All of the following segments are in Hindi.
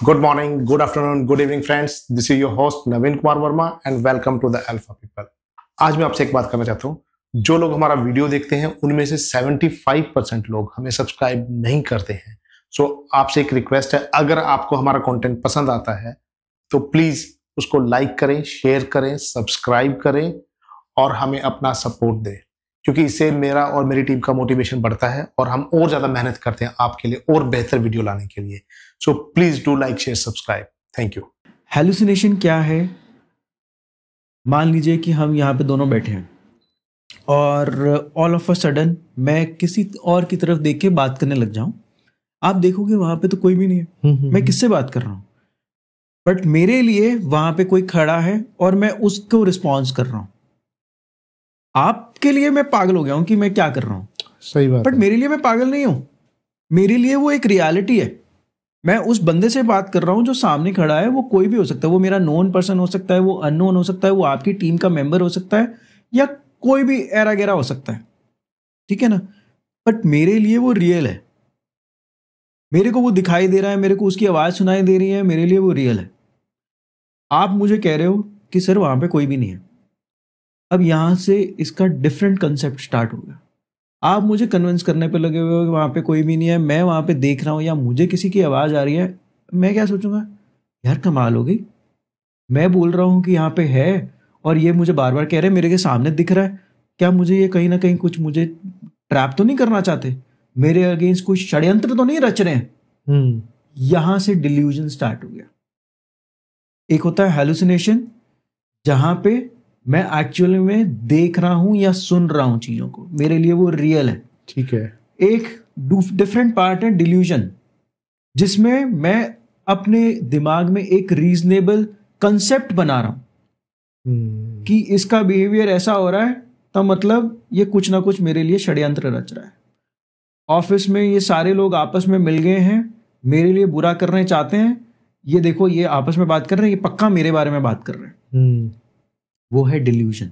Good morning, good afternoon, good evening friends. This is your host Naveen Kumar Verma and welcome to the Alpha People. आज मैं आपसे एक बात करना चाहता हूँ। जो लोग हमारा वीडियो देखते हैं उनमें से 75% लोग हमें सब्सक्राइब नहीं करते हैं। सो आपसे एक रिक्वेस्ट है, अगर आपको हमारा कंटेंट पसंद आता है तो प्लीज उसको लाइक करें, शेयर करें, सब्सक्राइब करें और हमें अपना सपोर्ट दें, क्योंकि इससे मेरा और मेरी टीम का मोटिवेशन बढ़ता है और हम और ज्यादा मेहनत करते हैं आपके लिए और बेहतर वीडियो लाने के लिए। So please do like, share, subscribe. Thank you. Hallucination क्या है? मान लीजिए कि हम यहाँ पे दोनों बैठे हैं और ऑल ऑफ अ सडन मैं किसी और की तरफ देख के बात करने लग जाऊं। आप देखोगे वहां पे तो कोई भी नहीं है, मैं किससे बात कर रहा हूं, बट मेरे लिए वहां पे कोई खड़ा है और मैं उसको रिस्पॉन्स कर रहा हूं। आपके लिए मैं पागल हो गया हूं कि मैं क्या कर रहा हूं। सही बात, बट मेरे लिए मैं पागल नहीं हूं, मेरे लिए वो एक रियलिटी है। मैं उस बंदे से बात कर रहा हूं जो सामने खड़ा है। वो कोई भी हो सकता है, वो मेरा नोन पर्सन हो सकता है, वो अननोन हो सकता है, वो आपकी टीम का मेंबर हो सकता है, या कोई भी एरा गेरा हो सकता है, ठीक है ना। बट मेरे लिए वो रियल है, मेरे को वो दिखाई दे रहा है, मेरे को उसकी आवाज सुनाई दे रही है, मेरे लिए वो रियल है। आप मुझे कह रहे हो कि सर वहां पे कोई भी नहीं है। अब यहां से इसका डिफरेंट कंसेप्ट स्टार्ट हो गया। आप मुझे कन्विंस करने पे लगे हुए हो कि वहां पे कोई भी नहीं है, मैं वहां पे देख रहा हूं या मुझे किसी की आवाज आ रही है। मैं क्या सोचूंगा, यार कमाल हो गई, मैं बोल रहा हूं कि यहाँ पे है और ये मुझे बार बार कह रहे हैं, मेरे के सामने दिख रहा है। क्या मुझे ये कहीं ना कहीं कुछ मुझे ट्रैप तो नहीं करना चाहते, मेरे अगेंस्ट कुछ षड्यंत्र तो नहीं रच रहे हैं? यहां से डिल्यूजन स्टार्ट हो गया। एक होता है हेलुसिनेशन, जहां पे मैं एक्चुअली में देख रहा हूं या सुन रहा हूं चीजों को, मेरे लिए वो रियल है, ठीक है। एक डिफरेंट पार्ट है डिल्यूजन, जिसमें मैं अपने दिमाग में एक रीजनेबल कंसेप्ट बना रहा हूं कि इसका बिहेवियर ऐसा हो रहा है, तो मतलब ये कुछ ना कुछ मेरे लिए षड्यंत्र रच रहा है। ऑफिस में ये सारे लोग आपस में मिल गए हैं, मेरे लिए बुरा करना चाहते हैं। ये देखो, ये आपस में बात कर रहे हैं, ये पक्का मेरे बारे में बात कर रहे हैं। वो है डिल्यूजन।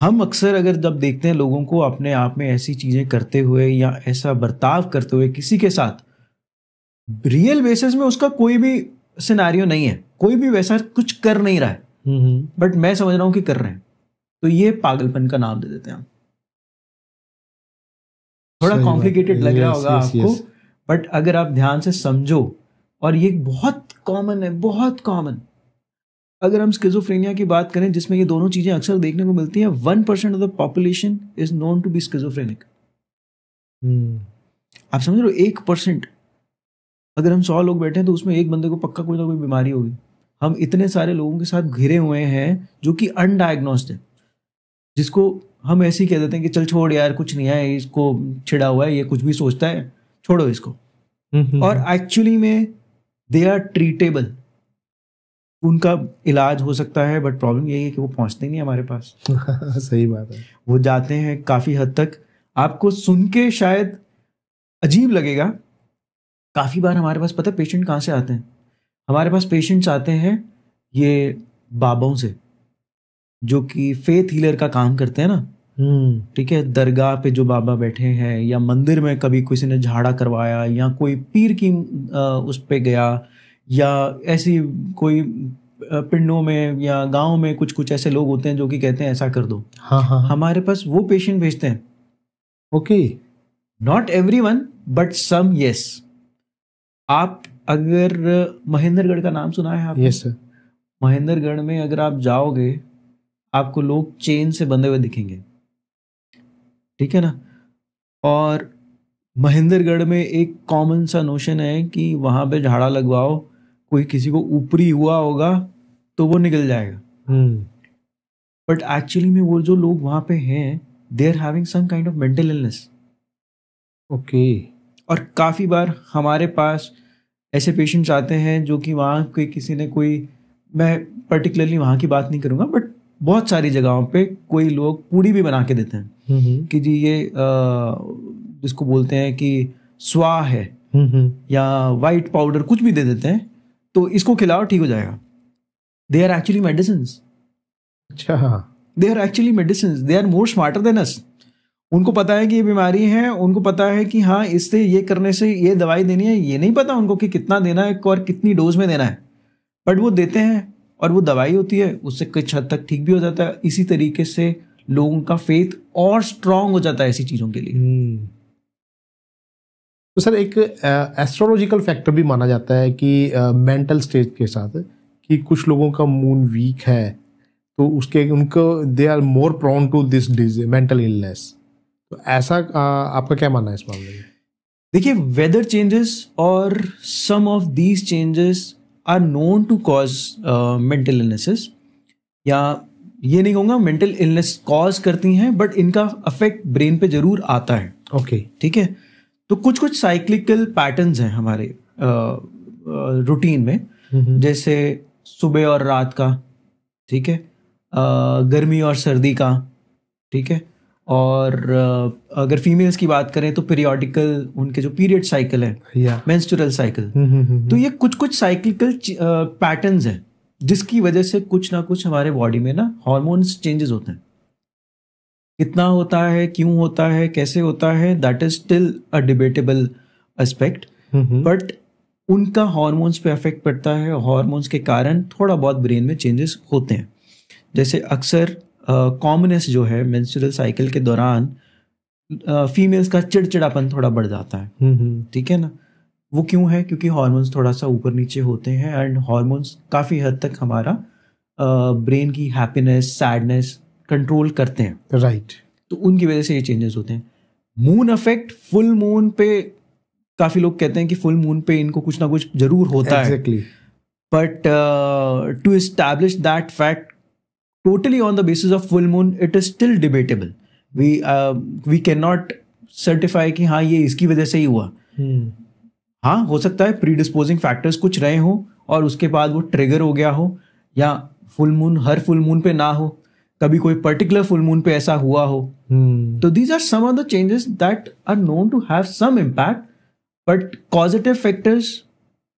हम अक्सर अगर जब देखते हैं लोगों को अपने आप में ऐसी चीजें करते हुए या ऐसा बर्ताव करते हुए किसी के साथ, रियल बेसिस में उसका कोई भी सिनेरियो नहीं है, कोई भी वैसा कुछ कर नहीं रहा है, बट मैं समझ रहा हूं कि कर रहे हैं, तो ये पागलपन का नाम दे देते हैं हम। थोड़ा कॉम्प्लिकेटेड लग रहा होगा आपको, बट अगर आप ध्यान से समझो, और ये बहुत कॉमन है, बहुत कॉमन। अगर हम स्किज़ोफ्रेनिया की बात करें, जिसमें ये दोनों चीजें अक्सर देखने को मिलती हैं, 1% of the population is known to be schizophrenic. आप समझ रहे हो, 1%। अगर हम 100 लोग बैठे हैं तो उसमें एक बंदे को पक्का कोई ना कोई बीमारी होगी। हम इतने सारे लोगों के साथ घिरे हुए हैं जो कि अनडायग्नोस्ड है, जिसको हम ऐसे ही कह देते हैं कि चल छोड़ यार, कुछ नहीं है, इसको छिड़ा हुआ है, ये कुछ भी सोचता है, छोड़ो इसको। और एक्चुअली में दे आर ट्रीटेबल, उनका इलाज हो सकता है, बट प्रॉब्लम यही है कि वो पहुंचते नहीं हमारे पास। सही बात है। वो जाते हैं काफी हद तक। आपको सुन के शायद अजीब लगेगा, काफी बार हमारे पास, पता है पेशेंट कहाँ से आते हैं? हमारे पास पेशेंट्स आते हैं ये बाबाओं से, जो कि फेथ हीलर का काम करते हैं ना, ठीक है। दरगाह पे जो बाबा बैठे हैं, या मंदिर में कभी किसी ने झाड़ा करवाया, या कोई पीर की उस पे गया, या ऐसी कोई पिंडों में या गांव में कुछ कुछ ऐसे लोग होते हैं जो कि कहते हैं ऐसा कर दो। हाँ। हमारे पास वो पेशेंट भेजते हैं। Okay. Not everyone but some, yes. आप अगर महेंद्रगढ़ का नाम सुना है आपने? Yes sir. महेंद्रगढ़ में अगर आप जाओगे, आपको लोग चेन से बंधे हुए दिखेंगे, ठीक है ना। और महेंद्रगढ़ में एक कॉमन सा नोशन है कि वहां पे झाड़ा लगवाओ, कोई किसी को ऊपरी हुआ होगा तो वो निकल जाएगा। बट एक्चुअली में वो जो लोग वहां पे हैं, they are having some kind of mental illness. Okay. और काफी बार हमारे पास ऐसे पेशेंट्स आते हैं जो कि वहाँ कोई किसी ने कोई, मैं पर्टिकुलरली वहाँ की बात नहीं करूँगा, बट बहुत सारी जगहों पे कोई लोग पूड़ी भी बना के देते हैं कि जी ये जिसको बोलते हैं कि स्वा है, या वाइट पाउडर, कुछ भी दे देते हैं, तो इसको खिलाओ ठीक हो जाएगा। They are actually medicines. अच्छा। They are actually medicines, they are more smarter than us. उनको पता है कि ये बीमारी है, उनको पता है कि हाँ इससे ये करने से ये दवाई देनी है, ये नहीं पता उनको कि कितना देना है और कितनी डोज में देना है, बट वो देते हैं और वो दवाई होती है, उससे कुछ हद तक ठीक भी हो जाता है। इसी तरीके से लोगों का फेथ और स्ट्रांग हो जाता है ऐसी चीज़ों के लिए। तो सर एक एस्ट्रोलॉजिकल फैक्टर भी माना जाता है कि मेंटल स्टेट के साथ कि कुछ लोगों का मून वीक है तो उसके उनको they are more prone to this disease mental illness. तो ऐसा आपका क्या मानना है इस मामले में? देखिए, वेदर चेंजेस और some of these changes are known to cause mental illnesses, या ये नहीं कहूँगा मेंटल इलनेस कॉज करती हैं, बट इनका अफेक्ट ब्रेन पे जरूर आता है। ओके, ठीक है। तो कुछ कुछ साइक्लिकल पैटर्न्स हैं हमारे रूटीन में, जैसे सुबह और रात का, ठीक है, गर्मी और सर्दी का, ठीक है, और अगर फीमेल्स की बात करें तो पीरियोडिकल उनके जो पीरियड साइकिल है, मेंस्ट्रुअल साइकिल। तो ये कुछ कुछ साइक्लिकल पैटर्न्स हैं जिसकी वजह से कुछ ना कुछ हमारे बॉडी में ना हार्मोन्स चेंजेस होते हैं। कितना होता है, क्यों होता है, कैसे होता है, that is still a debatable aspect, but उनका हार्मोन्स पे इफेक्ट पड़ता है। हार्मोन्स के कारण थोड़ा बहुत ब्रेन में चेंजेस होते हैं। जैसे अक्सर कॉमनेस जो है मेंस्ट्रुअल साइकिल के दौरान फीमेल्स का चिड़चिड़ापन थोड़ा बढ़ जाता है, ठीक है ना। वो क्यों है? क्योंकि हार्मोन्स थोड़ा सा ऊपर नीचे होते हैं, एंड हार्मोन्स काफ़ी हद तक हमारा ब्रेन की हैप्पीनेस, सैडनेस कंट्रोल करते हैं। राइट। तो उनकी वजह से ये चेंजेस होते हैं। मून इफेक्ट, फुल मून पे काफ़ी लोग कहते हैं कि फुल मून पे इनको कुछ ना कुछ जरूर होता है, but to establish that fact totally on the basis of full moon, it is still debatable. We cannot certify कि हाँ ये इसकी वजह से ही हुआ। हाँ, हो सकता है predisposing factors कुछ रहे हो और उसके बाद वो ट्रिगर हो गया हो, या फुल मून हर फुल मून पे ना हो, कभी कोई पर्टिकुलर फुल मून पे ऐसा हुआ हो। तो these are some of the changes that are known to have some impact, but causative factors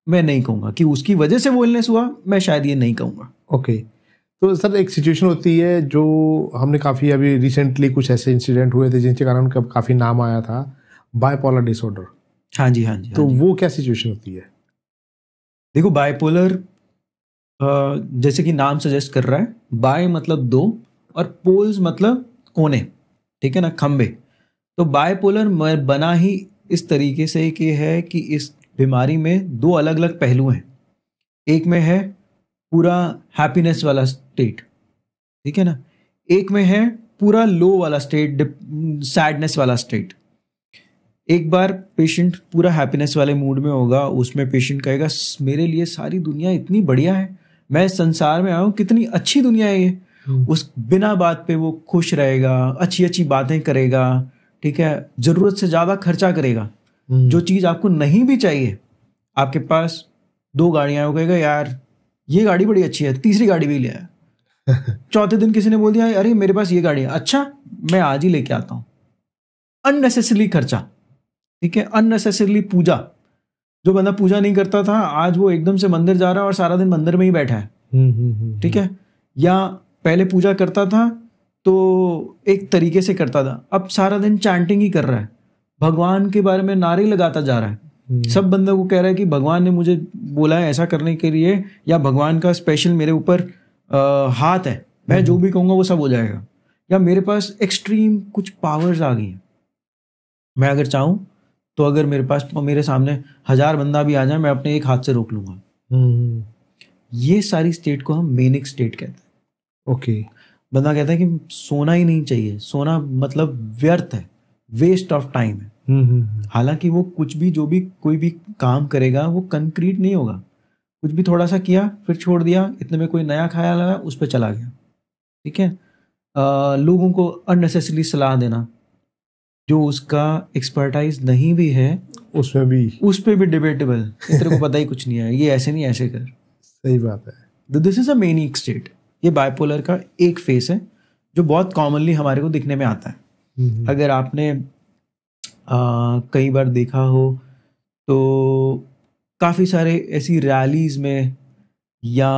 मैं नहीं कहूँगा कि उसकी वजह से वो इलनेस हुआ, मैं शायद ये नहीं कहूँगा। ओके, तो सर एक सिचुएशन होती है जो हमने काफ़ी अभी रिसेंटली कुछ ऐसे इंसिडेंट हुए थे जिनके कारण काफ़ी नाम आया था, बायपोलर डिसऑर्डर। हाँ जी, हाँ जी। तो वो क्या सिचुएशन होती है? देखो, बायपोलर जैसे कि नाम सजेस्ट कर रहा है, बाय मतलब दो और पोल्स मतलब कोने, ठीक है ना, खंबे। तो बायपोलर बना ही इस तरीके से कि है कि इस बीमारी में दो अलग अलग पहलू हैं। एक में है पूरा हैप्पीनेस वाला स्टेट, ठीक है ना, एक में है पूरा लो वाला स्टेट, सैडनेस वाला स्टेट। एक बार पेशेंट पूरा हैप्पीनेस वाले मूड में होगा, उसमें पेशेंट कहेगा मेरे लिए सारी दुनिया इतनी बढ़िया है, मैं संसार में आया हूँ, कितनी अच्छी दुनिया है ये। उस बिना बात पे वो खुश रहेगा, अच्छी अच्छी बातें करेगा, ठीक है, जरूरत से ज्यादा खर्चा करेगा। जो चीज आपको नहीं भी चाहिए, आपके पास दो गाड़ियां, हो कहेगा यार ये गाड़ी बड़ी अच्छी है, तीसरी गाड़ी भी ले आया। चौथे दिन किसी ने बोल दिया अरे मेरे पास ये गाड़ी है, अच्छा मैं आज ही लेके आता हूं। अननेसेसरली खर्चा, ठीक है, अननेसेसरली पूजा। जो बंदा पूजा नहीं करता था, आज वो एकदम से मंदिर जा रहा है और सारा दिन मंदिर में ही बैठा है, ठीक है। या पहले पूजा करता था तो एक तरीके से करता था, अब सारा दिन चैंटिंग ही कर रहा है, भगवान के बारे में नारे लगाता जा रहा है। सब बंदों को कह रहा है कि भगवान ने मुझे बोला है ऐसा करने के लिए, या भगवान का स्पेशल मेरे ऊपर हाथ है, मैं जो भी कहूँगा वो सब हो जाएगा। या मेरे पास एक्सट्रीम कुछ पावर्स आ गई हैं, मैं अगर चाहूँ तो अगर मेरे पास मेरे सामने 1000 बंदा भी आ जाए, मैं अपने एक हाथ से रोक लूंगा। ये सारी स्टेट को हम मेनिक स्टेट कहते हैं। ओके, बंदा कहता है कि सोना ही नहीं चाहिए, सोना मतलब व्यर्थ है, वेस्ट ऑफ टाइम है। हालांकि वो कुछ भी जो भी कोई भी काम करेगा वो कंक्रीट नहीं होगा, कुछ भी थोड़ा सा किया फिर छोड़ दिया, इतने में कोई नया ख्याल आया उस पर चला गया, ठीक है। लोगों को अननेसेसरली सलाह देना, जो उसका एक्सपर्टाइज नहीं भी है, उसमें भी उस पर भी डिबेटेबल, तेरे को पता ही कुछ नहीं है, ये ऐसे नहीं ऐसे कर। सही बात है। This is a manic state. ये बाइपोलर का एक फेस है जो बहुत कॉमनली हमारे को दिखने में आता है। अगर आपने कई बार देखा हो तो काफ़ी सारे ऐसी रैलीज में या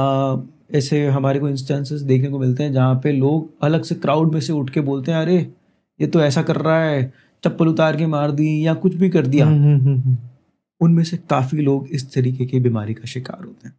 ऐसे हमारे को इंस्टेंसेस देखने को मिलते हैं जहाँ पे लोग अलग से क्राउड में से उठ के बोलते हैं अरे ये तो ऐसा कर रहा है, चप्पल उतार के मार दी या कुछ भी कर दिया, उनमें से काफी लोग इस तरीके की बीमारी का शिकार होते हैं।